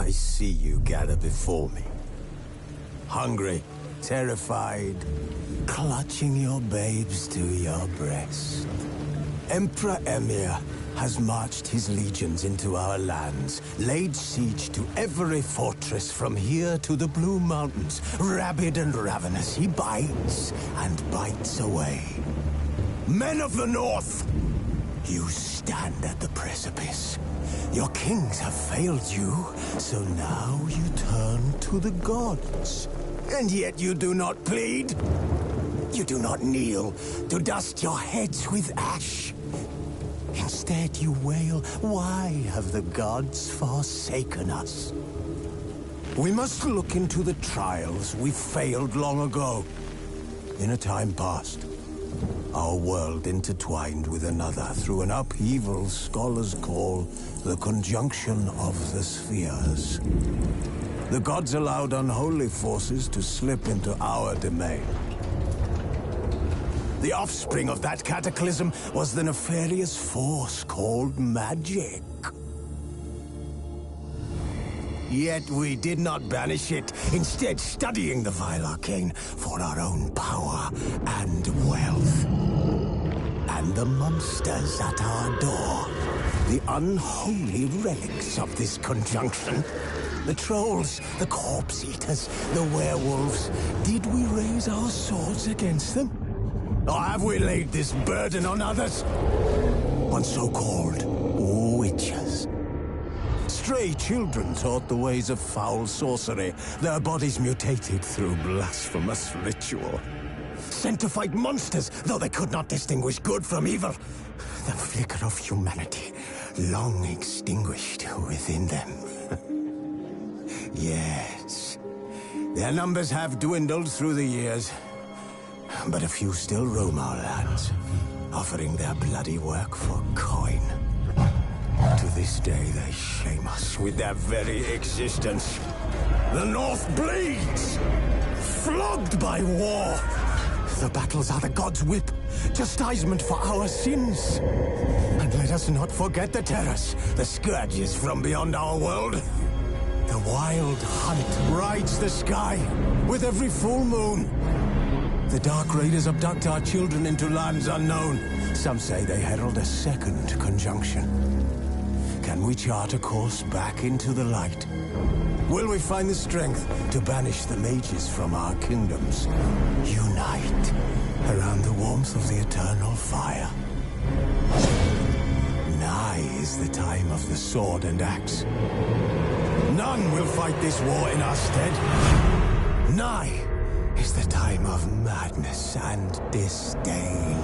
I see you gather before me. Hungry, terrified, clutching your babes to your breast. Emperor Emhyr has marched his legions into our lands, laid siege to every fortress from here to the Blue Mountains. Rabid and ravenous, he bites and bites away. Men of the North, you stand at the precipice. Your kings have failed you, so now you turn to the gods. And yet you do not plead. You do not kneel to dust your heads with ash. Instead you wail, why have the gods forsaken us? We must look into the trials we failed long ago. In a time past, our world intertwined with another through an upheaval scholars call the conjunction of the spheres. The gods allowed unholy forces to slip into our domain. The offspring of that cataclysm was the nefarious force called magic. Yet we did not banish it, instead studying the vile arcane for our own power and wealth. And the monsters at our door, the unholy relics of this conjunction. The trolls, the corpse-eaters, the werewolves. Did we raise our swords against them? Or have we laid this burden on others? On so-called witches. Stray children taught the ways of foul sorcery, their bodies mutated through blasphemous ritual. Sent to fight monsters, though they could not distinguish good from evil. The flicker of humanity, long extinguished within them. Yes, their numbers have dwindled through the years, but a few still roam our lands, offering their bloody work for coin. To this day, they shame us with their very existence. The North bleeds, flogged by war. The battles are the gods' whip, chastisement for our sins. And let us not forget the terrors, the scourges from beyond our world. The wild hunt rides the sky with every full moon. The Dark Raiders abduct our children into lands unknown. Some say they herald a second conjunction. Can we chart a course back into the light? Will we find the strength to banish the mages from our kingdoms? Unite around the warmth of the eternal fire. Nigh is the time of the sword and axe. None will fight this war in our stead. Nigh is the time of madness and disdain.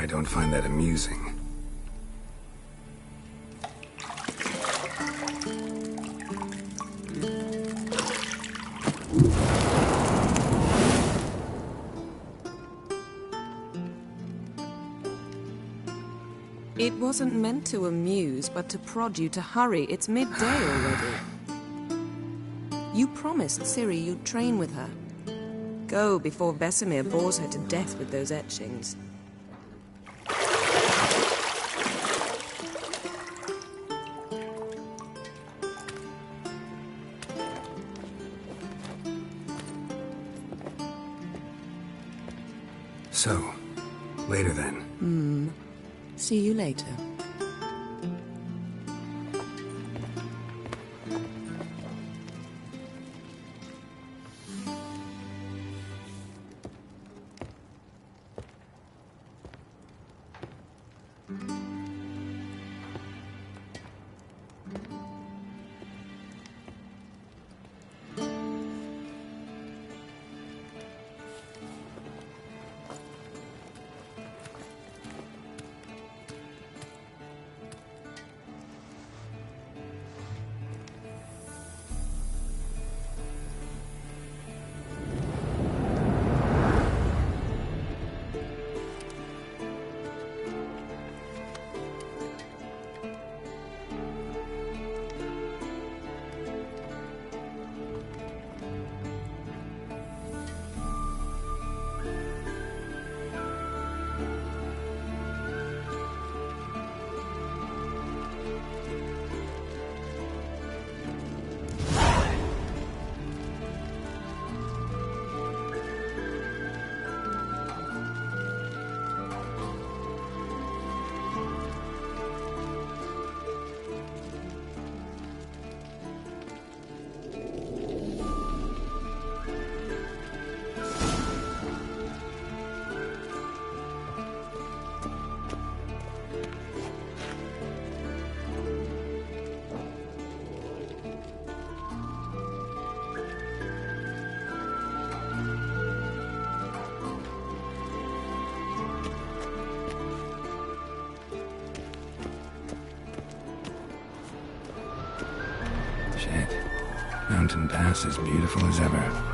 don't find that amusing. It wasn't meant to amuse, but to prod you to hurry. It's midday already. You promised Ciri you'd train with her. Go before Vesemir bores her to death with those etchings. So, later then. See you later. Shit. Mountain Pass as beautiful as ever.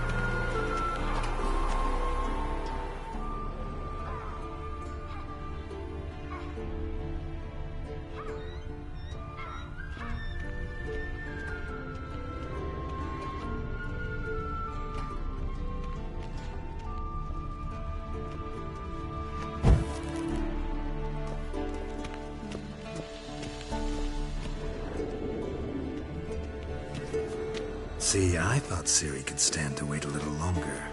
See, I thought Ciri could stand to wait a little longer.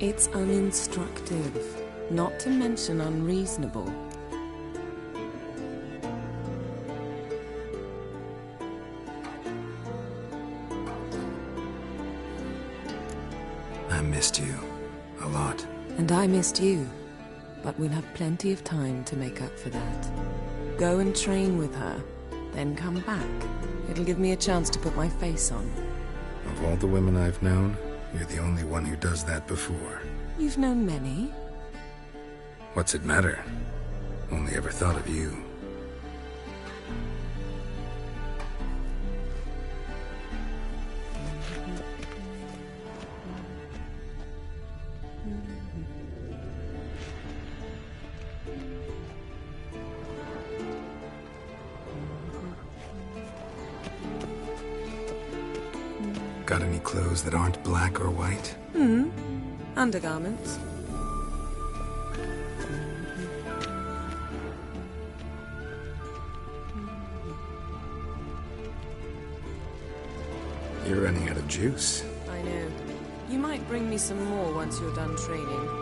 It's uninstructive, not to mention unreasonable. I missed you. A lot. And I missed you. But we'll have plenty of time to make up for that. Go and train with her, then come back. It'll give me a chance to put my face on. Of all the women I've known, you're the only one who does that before. You've known many. What's it matter? Only ever thought of you. Got any clothes that aren't black or white? Undergarments. You're running out of juice. I know. You might bring me some more once you're done training.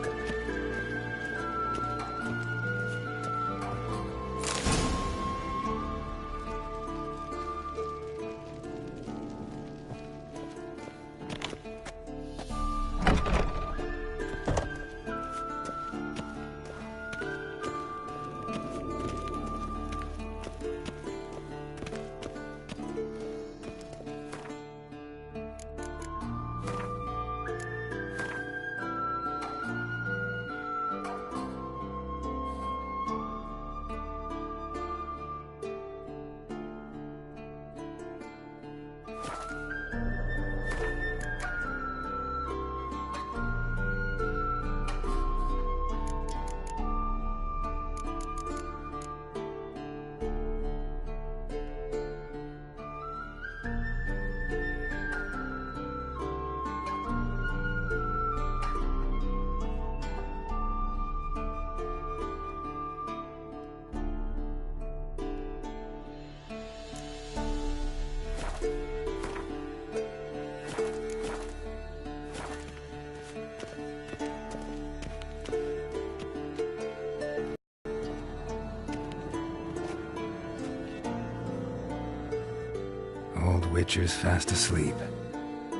Witcher's fast asleep.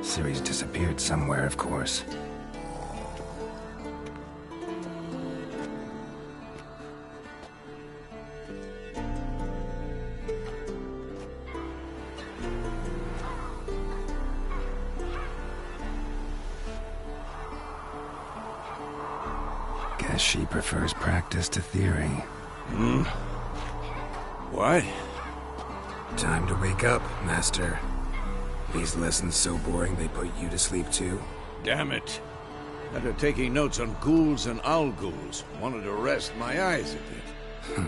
Ciri's disappeared somewhere, of course. Guess she prefers practice to theory. What? Time to wake up, Master. These lessons so boring they put you to sleep too? Damn it. After taking notes on ghouls and owl-ghouls, wanted to rest my eyes a bit.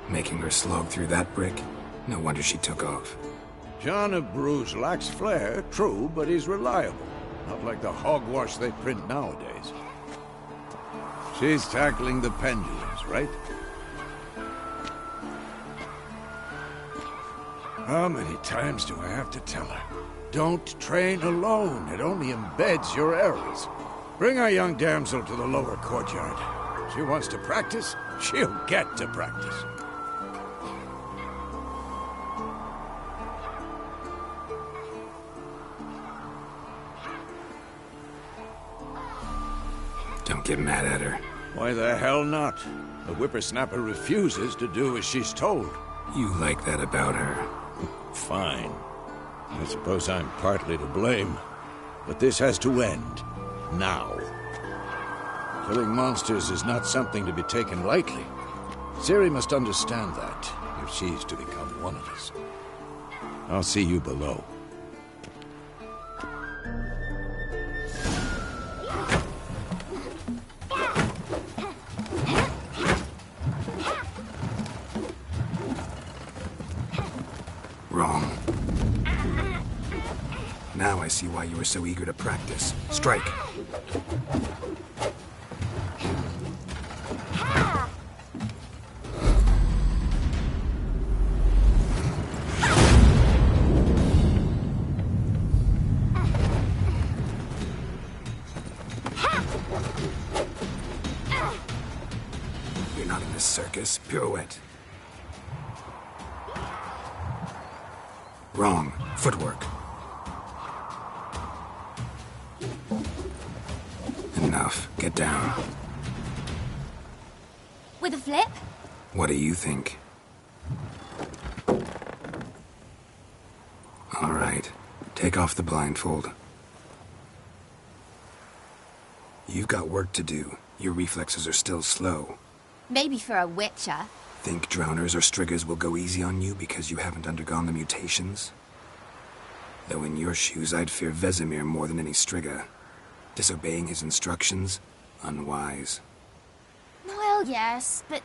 Making her slog through that brick? No wonder she took off. John of Bruges lacks flair, true, but he's reliable. Not like the hogwash they print nowadays. She's tackling the pendulums, right? How many times do I have to tell her? Don't train alone. It only embeds your errors. Bring our young damsel to the lower courtyard. She wants to practice, she'll get to practice. Don't get mad at her. Why the hell not? The whippersnapper refuses to do as she's told. You like that about her. Fine. I suppose I'm partly to blame. But this has to end. Now. Killing monsters is not something to be taken lightly. Ciri must understand that, if she's to become one of us. I'll see you below. Wrong. Now I see why you were so eager to practice. Strike. You're not in this circus. Pirouette. Wrong. Footwork. Enough. Get down. With a flip? What do you think? All right. Take off the blindfold. You've got work to do. Your reflexes are still slow. Maybe for a witcher. Think drowners or striggers will go easy on you because you haven't undergone the mutations? Though in your shoes, I'd fear Vesemir more than any strigger. Disobeying his instructions? Unwise. Well, yes, but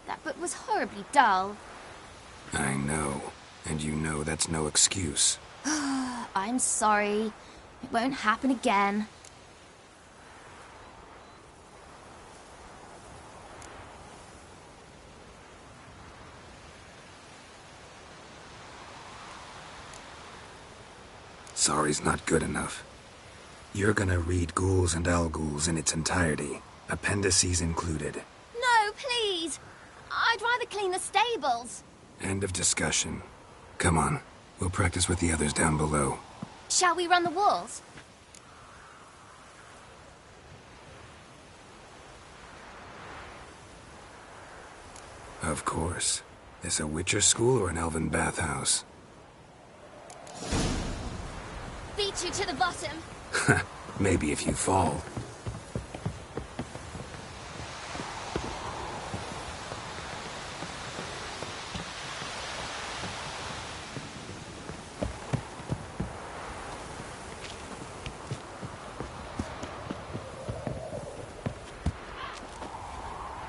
that book was horribly dull. I know. And you know that's no excuse. I'm sorry. It won't happen again. Sorry's not good enough. You're gonna read Ghouls and Owl-Ghouls in its entirety, appendices included. No, please! I'd rather clean the stables. End of discussion. Come on, we'll practice with the others down below. Shall we run the walls? Of course. This a Witcher school or an elven bathhouse? Beat you to the bottom. Maybe if you fall.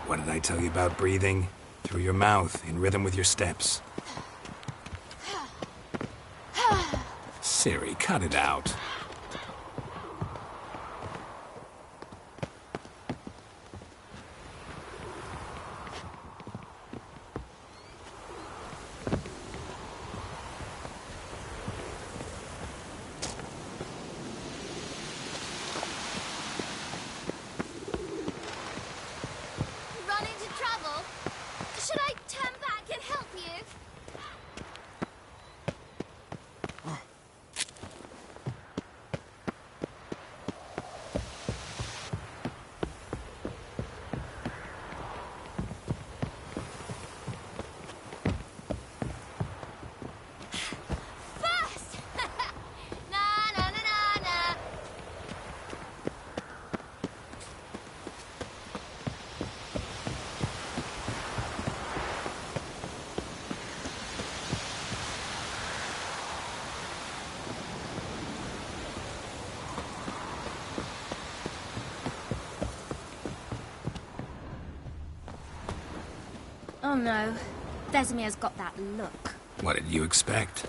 What did I tell you about breathing? Through your mouth, in rhythm with your steps. Ciri, cut it out. Run into trouble? Should I turn back and help you? Oh no. Vesemir's got that look. What did you expect?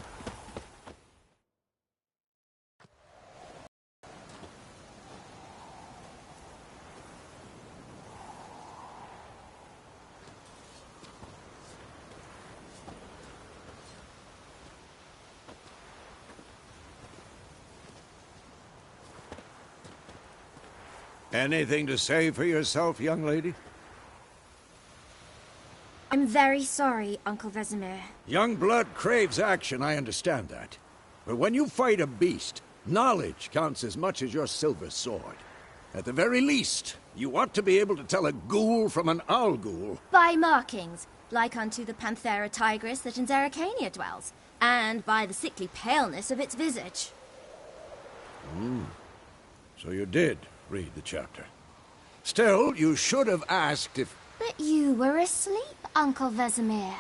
Anything to say for yourself, young lady? I'm very sorry, Uncle Vesemir. Young blood craves action, I understand that. But when you fight a beast, knowledge counts as much as your silver sword. At the very least, you ought to be able to tell a ghoul from an owl ghoul. By markings, like unto the Panthera tigris that in Zerrikania dwells, and by the sickly paleness of its visage. So you did read the chapter. Still, you should have asked if... But you were asleep, Uncle Vesemir.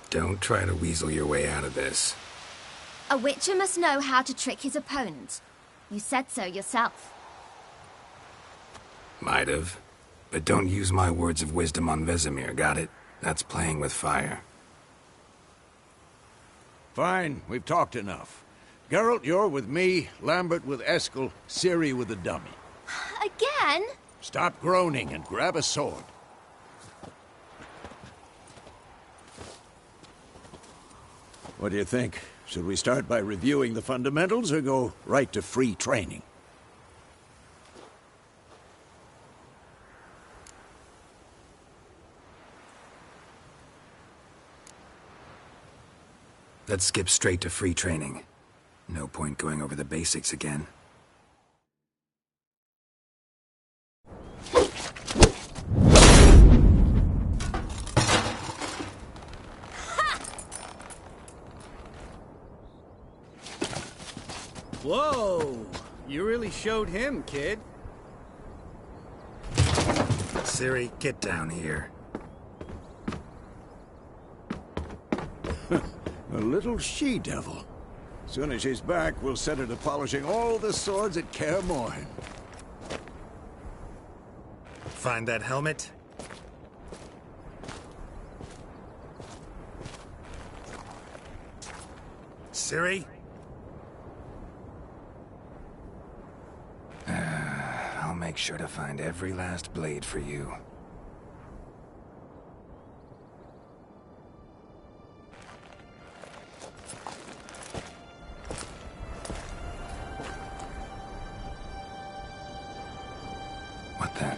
Don't try to weasel your way out of this. A witcher must know how to trick his opponent. You said so yourself. Might have. But don't use my words of wisdom on Vesemir, got it? That's playing with fire. Fine, we've talked enough. Geralt, you're with me, Lambert with Eskel, Ciri with the dummy. Again? Stop groaning and grab a sword. What do you think? Should we start by reviewing the fundamentals or go right to free training? Let's skip straight to free training. No point going over the basics again. Whoa! You really showed him, kid. Ciri, get down here. A little she-devil. Soon as she's back, we'll set her to polishing all the swords at Kaer Morhen. Find that helmet? Ciri? I'll make sure to find every last blade for you. What the?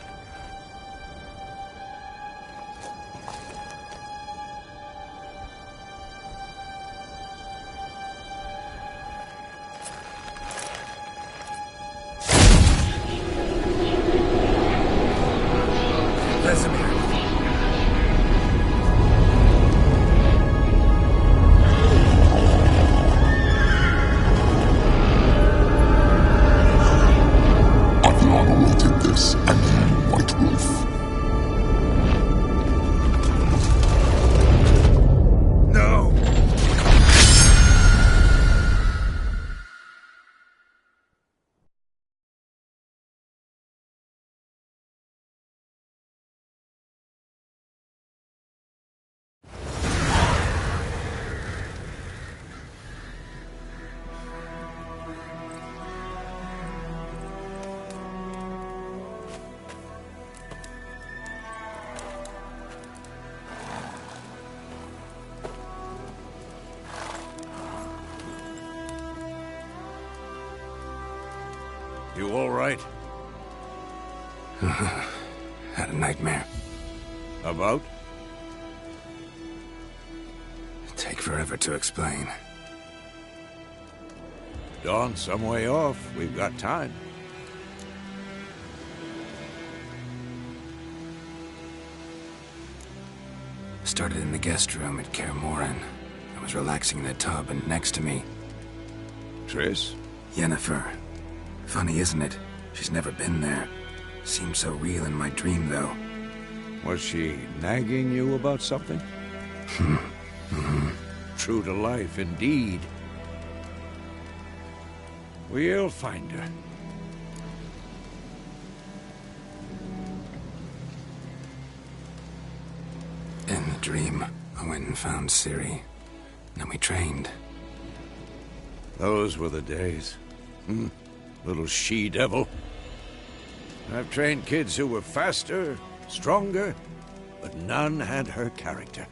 Vesemir. Adriano did this, and you, White Wolf. No! You all right? Had a nightmare. About? Take forever to explain. Dawn's some way off. We've got time. Started in the guest room at Kaer Morhen. I was relaxing in the tub, and next to me, Triss? Yennefer. Funny, isn't it? She's never been there. Seemed so real in my dream, though. Was she nagging you about something? true to life indeed. We'll find her. In the dream, I went and found Ciri. Then we trained. Those were the days. Little she-devil. I've trained kids who were faster, stronger, but none had her character.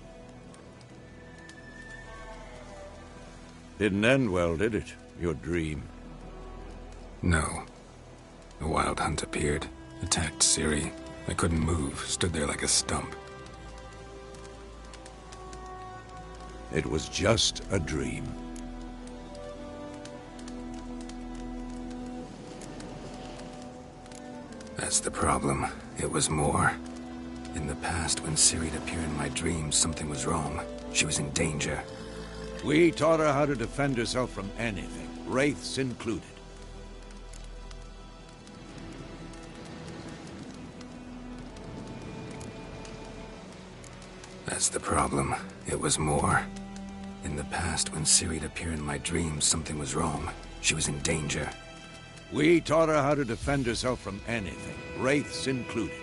Didn't end well, did it? Your dream? No. The Wild Hunt appeared, attacked Ciri. I couldn't move, stood there like a stump. It was just a dream. That's the problem. It was more. In the past, when Ciri'd appear in my dreams, something was wrong. She was in danger. We taught her how to defend herself from anything, wraiths included. That's the problem. It was more. In the past, when Ciri'd appear in my dreams, something was wrong. She was in danger. We taught her how to defend herself from anything, wraiths included.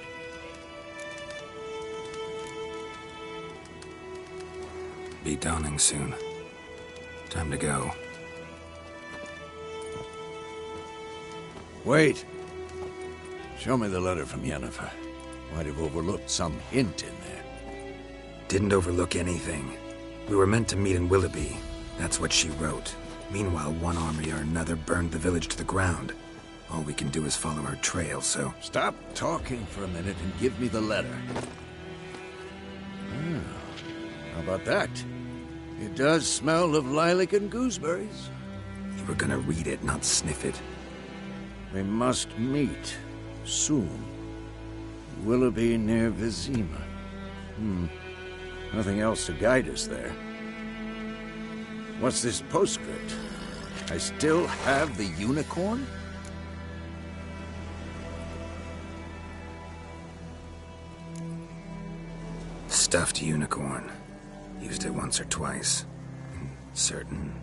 Be dawning soon. Time to go. Wait. Show me the letter from Yennefer. Might have overlooked some hint in there. Didn't overlook anything. We were meant to meet in Willoughby. That's what she wrote. Meanwhile, one army or another burned the village to the ground. All we can do is follow her trail, so... Stop talking for a minute and give me the letter. How about that? It does smell of lilac and gooseberries. You were gonna read it, not sniff it. We must meet. Soon. Willoughby near Vizima. Nothing else to guide us there. What's this postscript? I still have the unicorn? Stuffed unicorn. Used it once or twice. In certain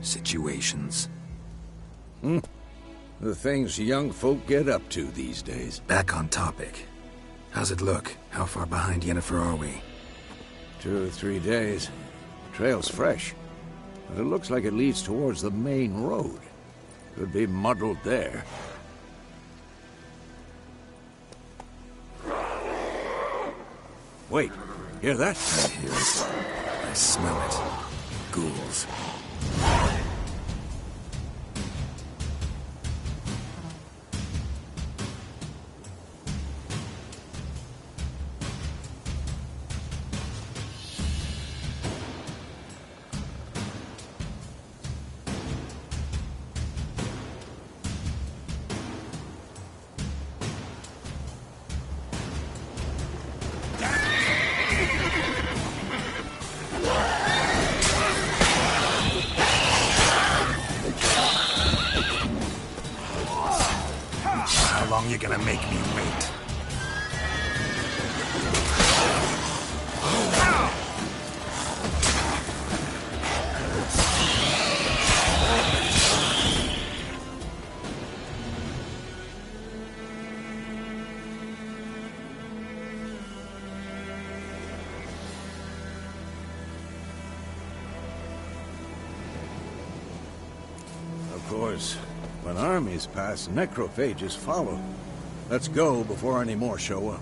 situations. The things young folk get up to these days. Back on topic. How's it look? How far behind Yennefer are we? 2 or 3 days. The trail's fresh. But it looks like it leads towards the main road. Could be muddled there. Wait, hear that? I hear it. I smell it. Ghouls. How long you gonna make me wait? Of course, when armies pass, necrophages follow. Let's go before any more show up.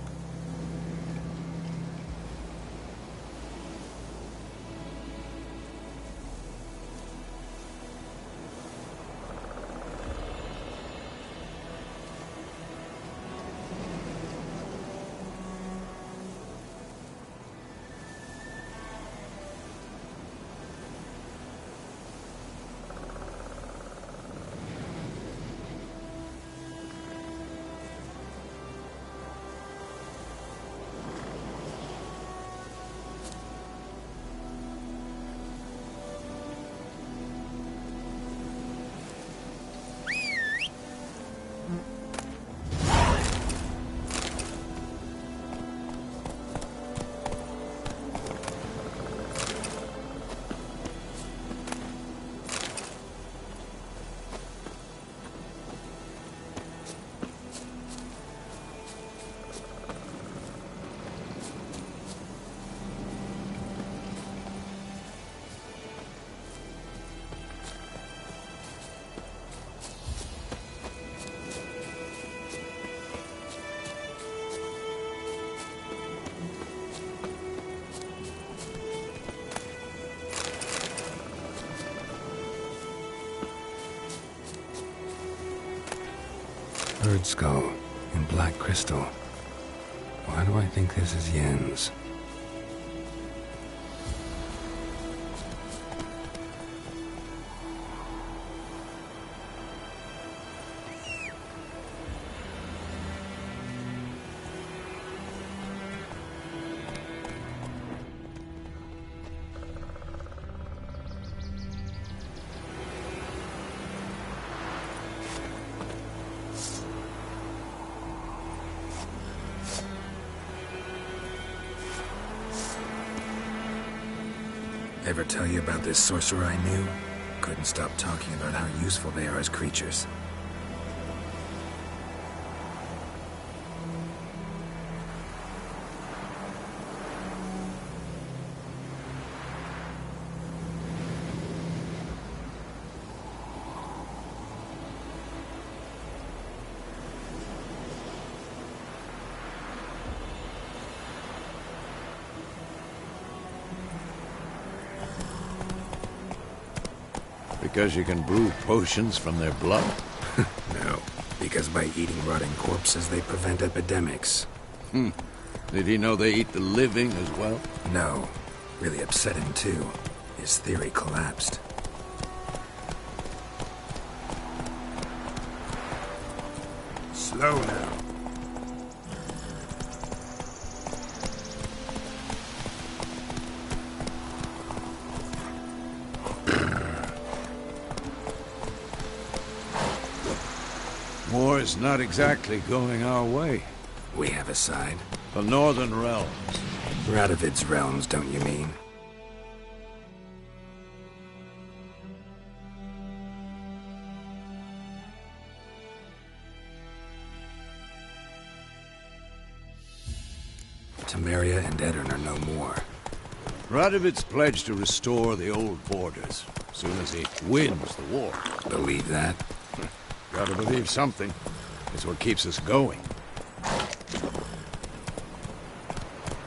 bird skull in black crystal. Why do I think this is Yen's? Ever tell you about this sorcerer I knew? Couldn't stop talking about how useful they are as creatures. Because you can brew potions from their blood? No, because by eating rotting corpses, they prevent epidemics. Did he know they eat the living as well? No. Really upset him, too. His theory collapsed. Slow now. War is not exactly going our way. We have a side. The Northern Realms. Radovid's realms, don't you mean? Temeria and Edirn are no more. Radovid's pledged to restore the old borders, as soon as he wins the war. Believe that? Gotta believe something. It's what keeps us going.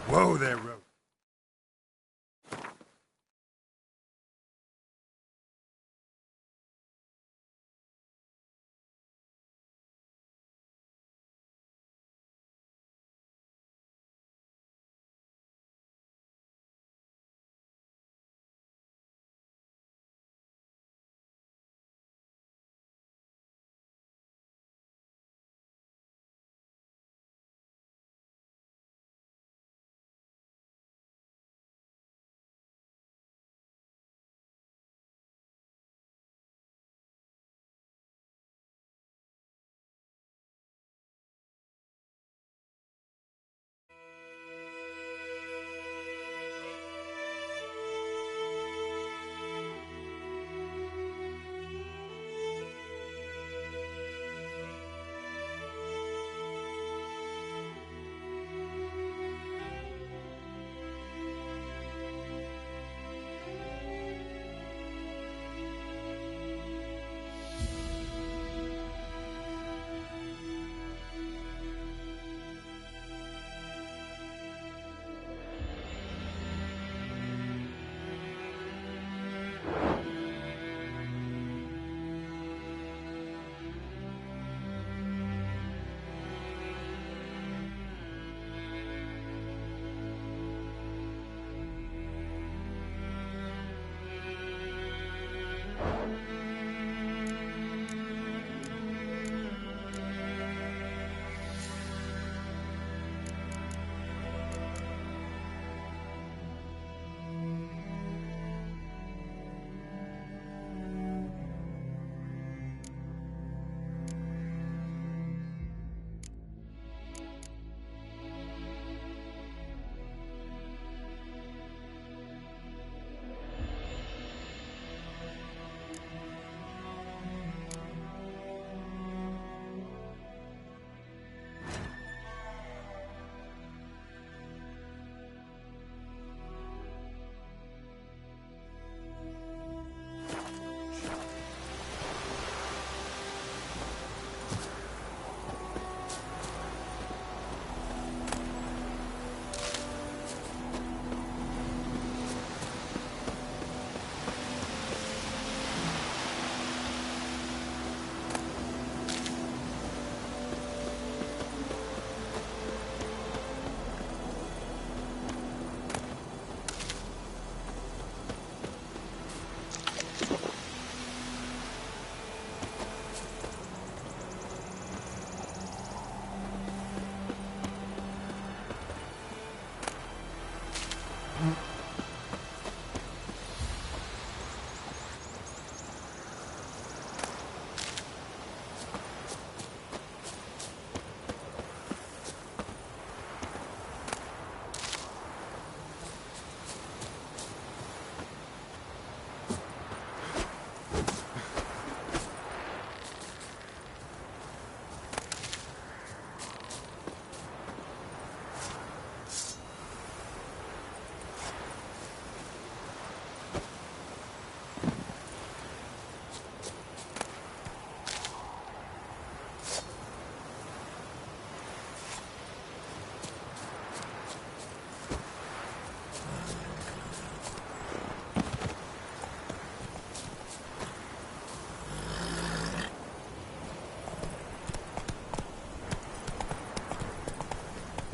Whoa there, Rose.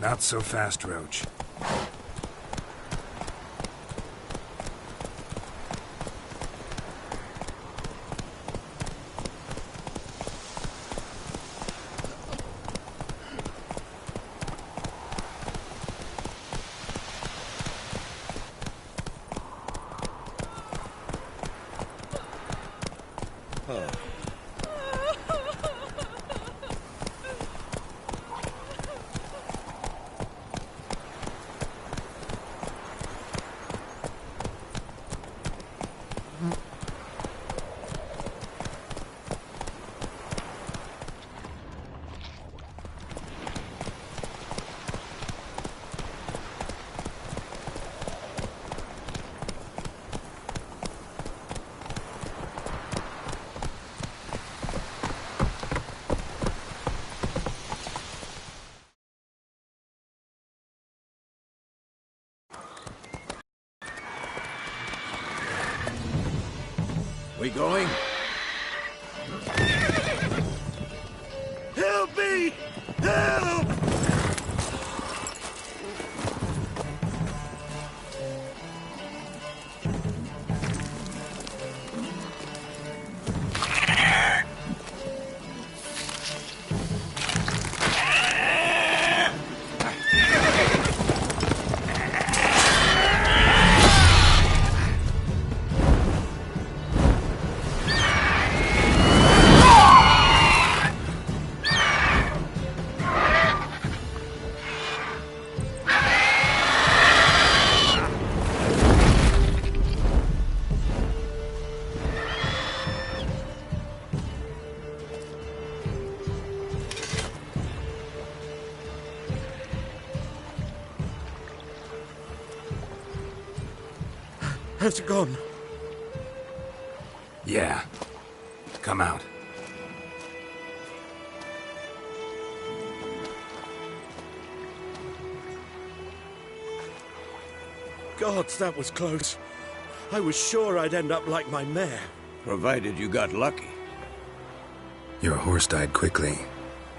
Not so fast, Roach. We going? Help me! Help! Has it gone? Yeah. Come out. Gods, that was close. I was sure I'd end up like my mare. Provided you got lucky. Your horse died quickly,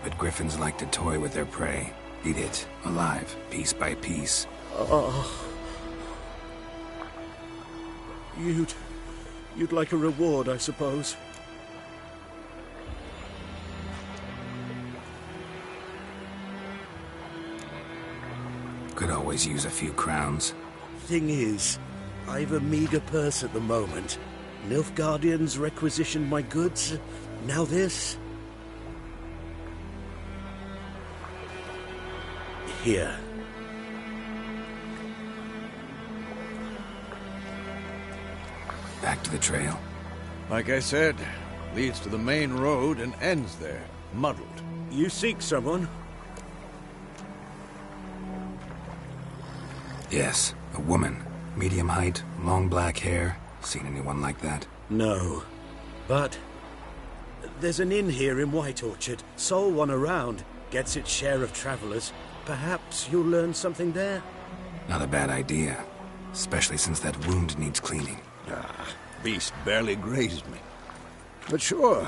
but griffins like to toy with their prey. Eat it, alive, piece by piece. Oh. You'd like a reward, I suppose. Could always use a few crowns. Thing is, I've a meager purse at the moment. Nilfgaardians requisitioned my goods. Now this. Here. Back to the trail. Like I said, leads to the main road and ends there, muddled. You seek someone? Yes, a woman. Medium height, long black hair. Seen anyone like that? No. But there's an inn here in White Orchard. Sole one around. Gets its share of travelers. Perhaps you'll learn something there? Not a bad idea. Especially since that wound needs cleaning. Ah, beast barely grazed me. But sure,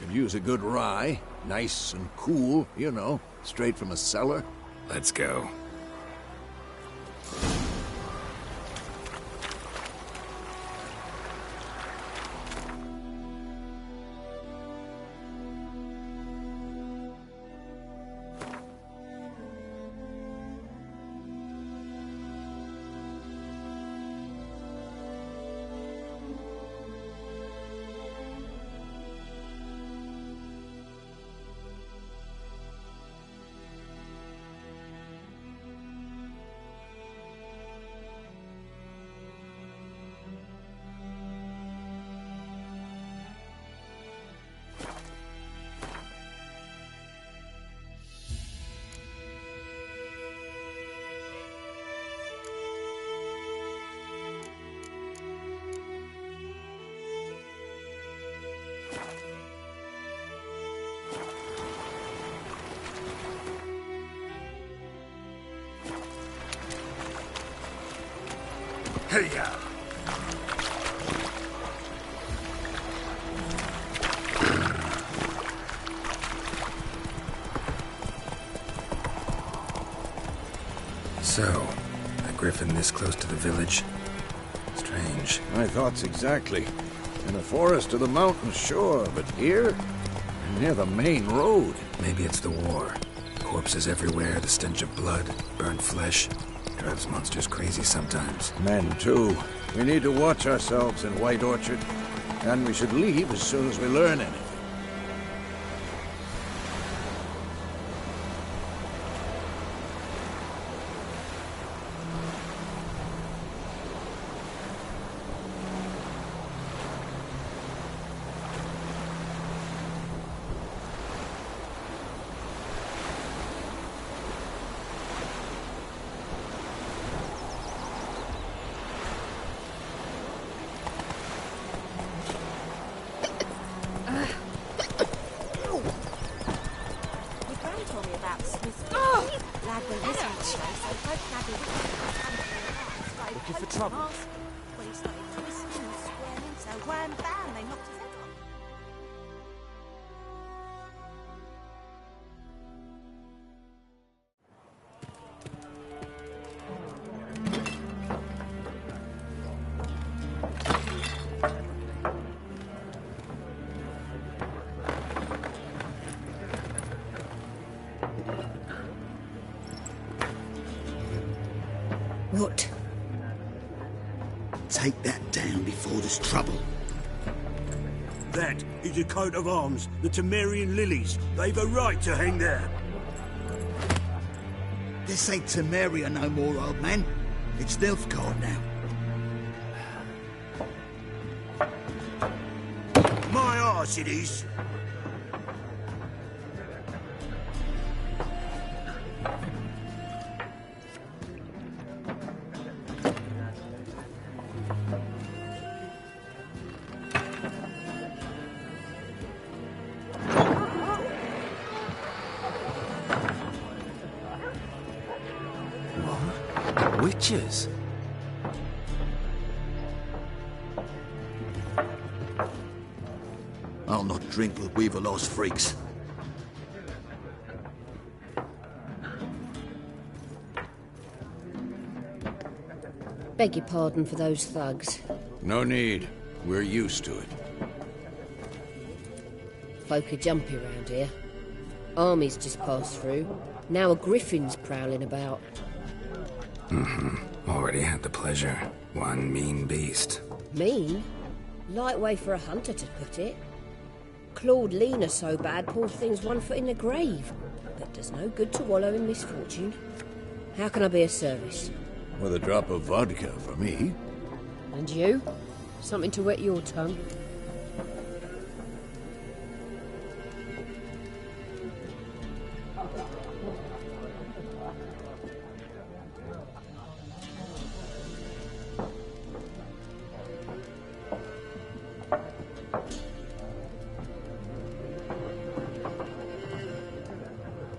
could use a good rye. Nice and cool, you know, straight from a cellar. Let's go. Hey-ya! So, a griffin this close to the village? Strange. My thoughts exactly. In the forest or the mountain, sure, but here? Near the main road. Maybe it's the war. Corpses everywhere, the stench of blood, burnt flesh. Drives monsters crazy sometimes. Men, too. We need to watch ourselves in White Orchard. And we should leave as soon as we learn anything. Looking for trouble? Well, he started twisting and squirming, so wham bam, they knocked his head off. What? Take that down before there's trouble. That is a coat of arms, the Temerian lilies. They've a right to hang there. This ain't Temeria no more, old man. It's Nilfgaard now. My arse it is. Witches? I'll not drink with Weaverlaw's freaks. Beg your pardon for those thugs. No need. We're used to it. Folk are jumpy round here. Armies just passed through. Now a griffin's prowling about. Already had the pleasure. One mean beast. Mean? Light way for a hunter to put it. Clawed Lena so bad, poor thing's 1 foot in the grave. But does no good to wallow in misfortune. How can I be of service? With a drop of vodka for me. And you? Something to wet your tongue?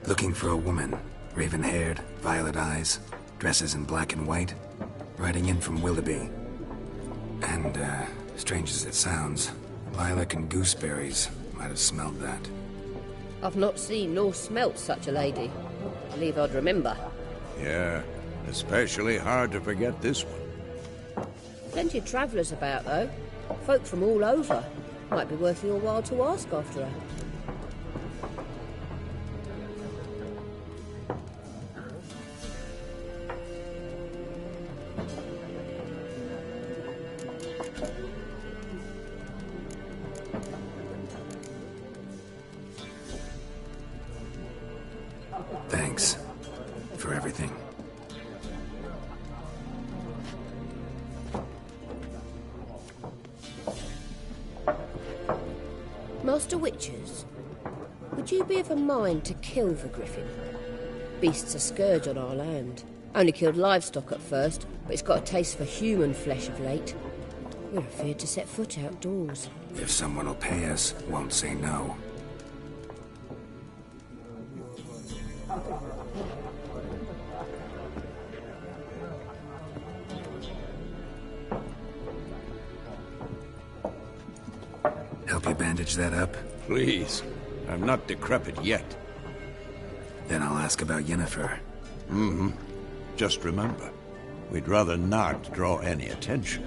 Looking for a woman. Raven-haired, violet eyes, dresses in black and white. Riding in from Willoughby. And, strange as it sounds, lilac and gooseberries might have smelled that. I've not seen nor smelt such a lady. Believe I'd remember. Yeah, especially hard to forget this one. Plenty of travellers about, though. Folk from all over. Might be worth your while to ask after her. Thanks for everything. Master Witchers, would you be of a mind to kill the griffin? Beast's a scourge on our land. Only killed livestock at first, but it's got a taste for human flesh of late. We're afeard to set foot outdoors. If someone will pay us, won't say no. Help you bandage that up? Please. I'm not decrepit yet. Then I'll ask about Yennefer. Just remember, we'd rather not draw any attention.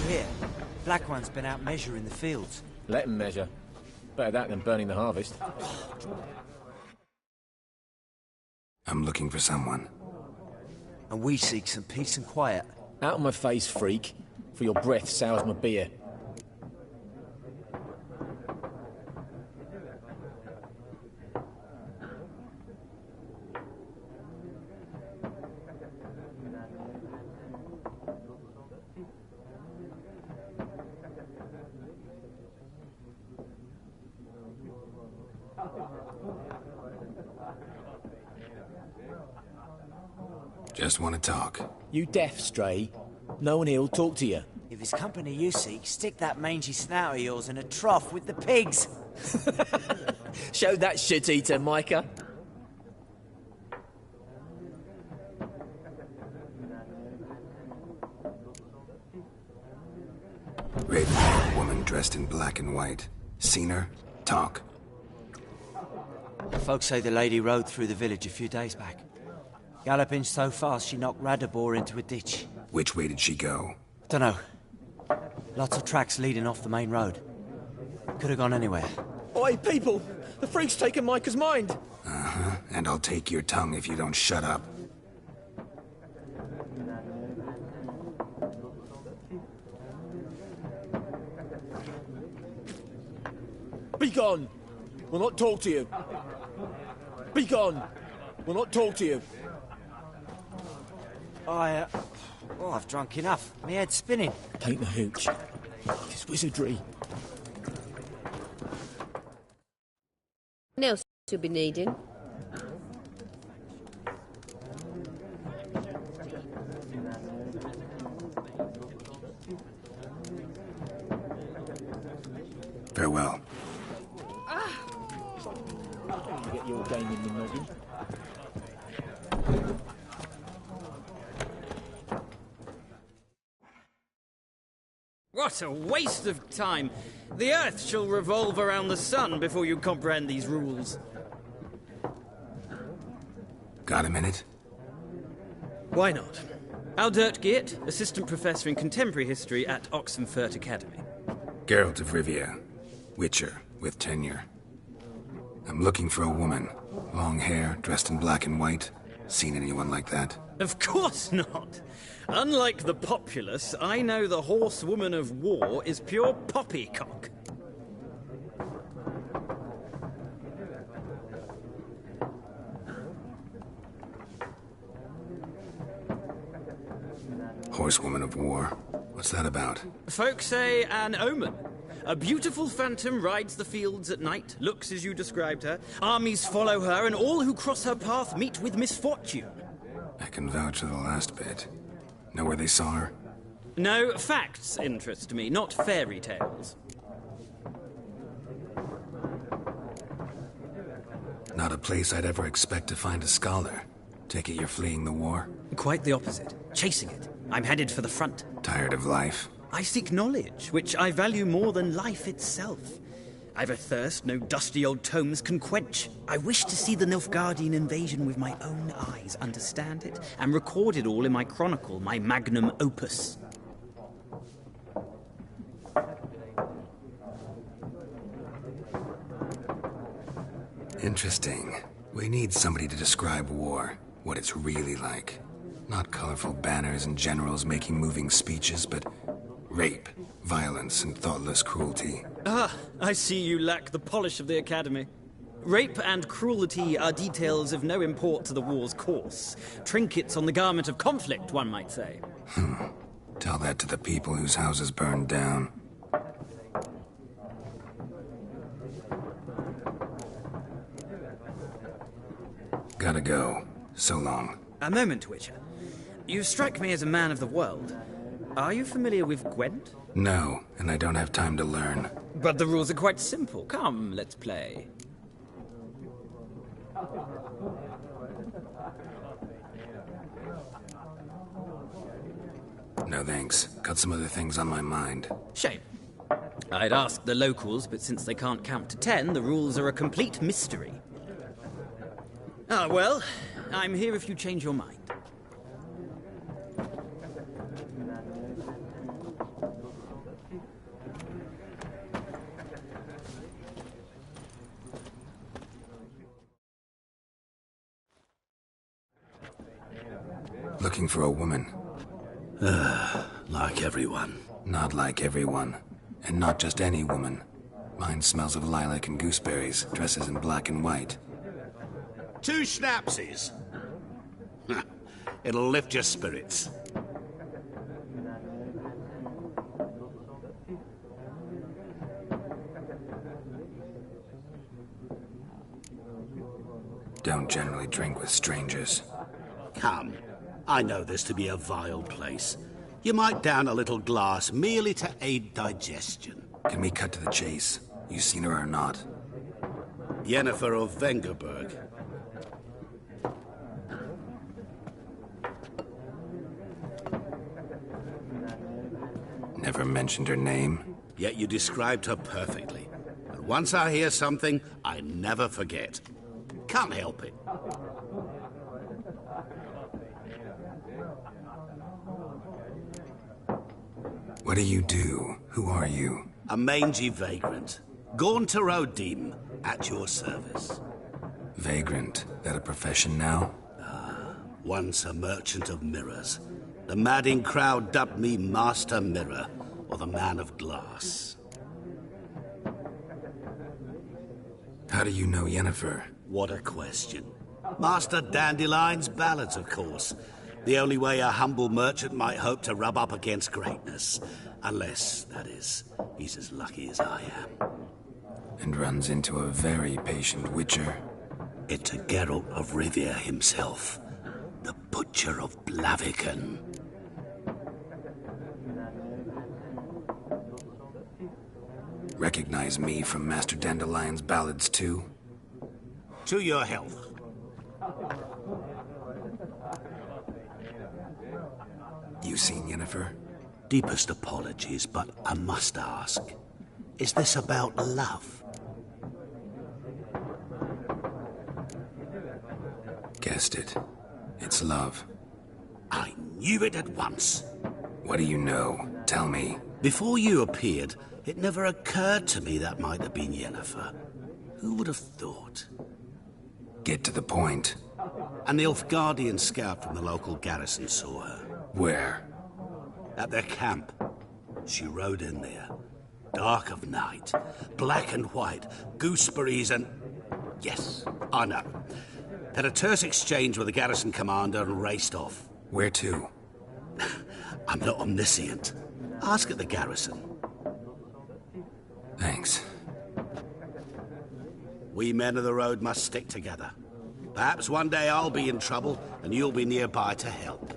Here, Black One's been out measuring the fields. Let him measure. Better that than burning the harvest. I'm looking for someone. And we seek some peace and quiet. Out of my face, freak. For your breath sours my beer. Just want to talk. You deaf, Stray? No one here'll talk to you. If it's company you seek, stick that mangy snout of yours in a trough with the pigs. Show that shit-eater, Micah. Raven-haired woman dressed in black and white. Seen her? Talk. Folks say the lady rode through the village a few days back. Galloping so fast she knocked Radabor into a ditch. Which way did she go? Dunno. Lots of tracks leading off the main road. Could have gone anywhere. Oi, people! The freak's taken Micah's mind! Uh-huh. And I'll take your tongue if you don't shut up. Be gone! We'll not talk to you. Be gone! We'll not talk to you. I've drunk enough. My head's spinning. Paint the hooch. It's wizardry. What else you'll be needing? Farewell. Get your game in the noggin. What a waste of time! The Earth shall revolve around the sun before you comprehend these rules. Got a minute? Why not? Aldert Geert, Assistant Professor in Contemporary History at Oxenfurt Academy. Geralt of Rivia. Witcher, with tenure. I'm looking for a woman. Long hair, dressed in black and white. Seen anyone like that? Of course not! Unlike the populace, I know the horsewoman of war is pure poppycock. Horsewoman of war? What's that about? Folk say an omen. A beautiful phantom rides the fields at night, looks as you described her. Armies follow her, and all who cross her path meet with misfortune. I can vouch for the last bit. Know where they saw her? No, facts interest me, not fairy tales. Not a place I'd ever expect to find a scholar. Take it you're fleeing the war? Quite the opposite. Chasing it. I'm headed for the front. Tired of life? I seek knowledge, which I value more than life itself. I've a thirst no dusty old tomes can quench. I wish to see the Nilfgaardian invasion with my own eyes, understand it, and record it all in my chronicle, my magnum opus. Interesting. We need somebody to describe war, what it's really like. Not colorful banners and generals making moving speeches, but rape, violence, and thoughtless cruelty. Ah, I see you lack the polish of the Academy. Rape and cruelty are details of no import to the war's course. Trinkets on the garment of conflict, one might say. Tell that to the people whose houses burned down. Gotta go. So long. A moment, Witcher. You strike me as a man of the world. Are you familiar with Gwent? No, and I don't have time to learn. But the rules are quite simple. Come, let's play. No thanks. Got some other things on my mind. Shame. I'd ask the locals, but since they can't count to 10, the rules are a complete mystery. Ah, well, I'm here if you change your mind. Looking for a woman. Like everyone. Not like everyone. And not just any woman. Mine smells of lilac and gooseberries, dresses in black and white. 2 schnapsies. It'll lift your spirits. Don't generally drink with strangers. Come. I know this to be a vile place. You might down a little glass merely to aid digestion. Can we cut to the chase? You seen her or not? Yennefer of Vengerberg. Never mentioned her name. Yet you described her perfectly. And once I hear something, I never forget. Can't help it. What do you do? Who are you? A mangy vagrant. Gaunter O'Deem, at your service. Vagrant. That a profession now? Once a merchant of mirrors. The madding crowd dubbed me Master Mirror, or the Man of Glass. How do you know Yennefer? What a question. Master Dandelion's ballads, of course. The only way a humble merchant might hope to rub up against greatness. Unless, that is, he's as lucky as I am. And runs into a very patient witcher. It's Geralt of Rivia himself. The Butcher of Blaviken. Recognize me from Master Dandelion's ballads, too? To your health. You seen Yennefer? Deepest apologies, but I must ask. Is this about love? Guessed it. It's love. I knew it at once. What do you know? Tell me. Before you appeared, it never occurred to me that might have been Yennefer. Who would have thought? Get to the point. An Nilfgaardian scout from the local garrison saw her. Where? At their camp. She rode in there. Dark of night. Black and white. Gooseberries and... Yes, I know. Had a terse exchange with the garrison commander and raced off. Where to? I'm not omniscient. Ask at the garrison. Thanks. We men of the road must stick together. Perhaps one day I'll be in trouble and you'll be nearby to help.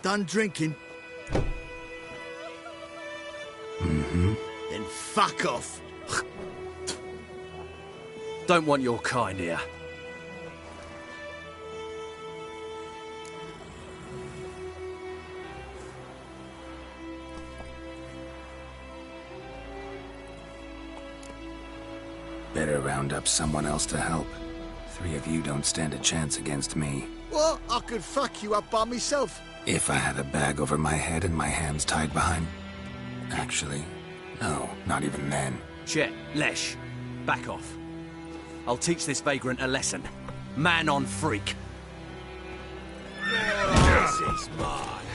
Done drinking? Mm-hmm. Then fuck off. Don't want your kind here. better round up someone else to help. 3 of you don't stand a chance against me. What? I could fuck you up by myself. If I had a bag over my head and my hands tied behind... Actually, no, not even then. Chet, Lesh, back off. I'll teach this vagrant a lesson. Man on freak. This is mine.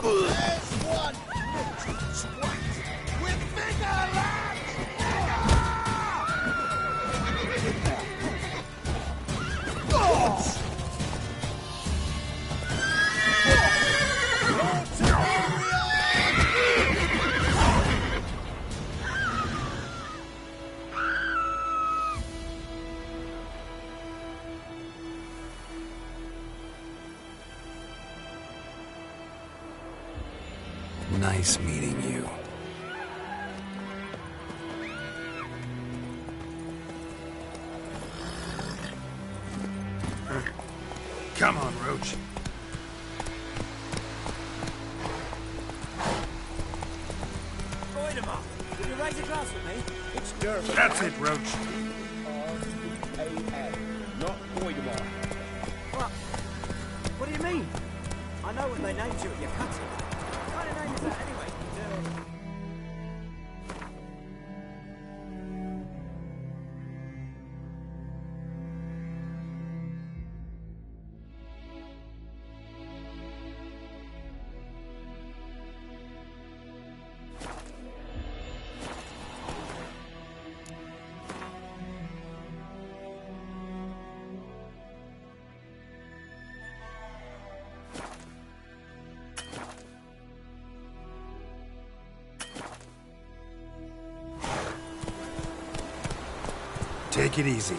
There's one. With bigger lads. Nice meeting you. Come on, Roach. Voidemar, will you raise a glass with me? It's Durban. That's it, Roach. R-A-N, not Voidemar. What do you mean? I know what they named you at your cutting. What kind of name is that anyway? Take it easy.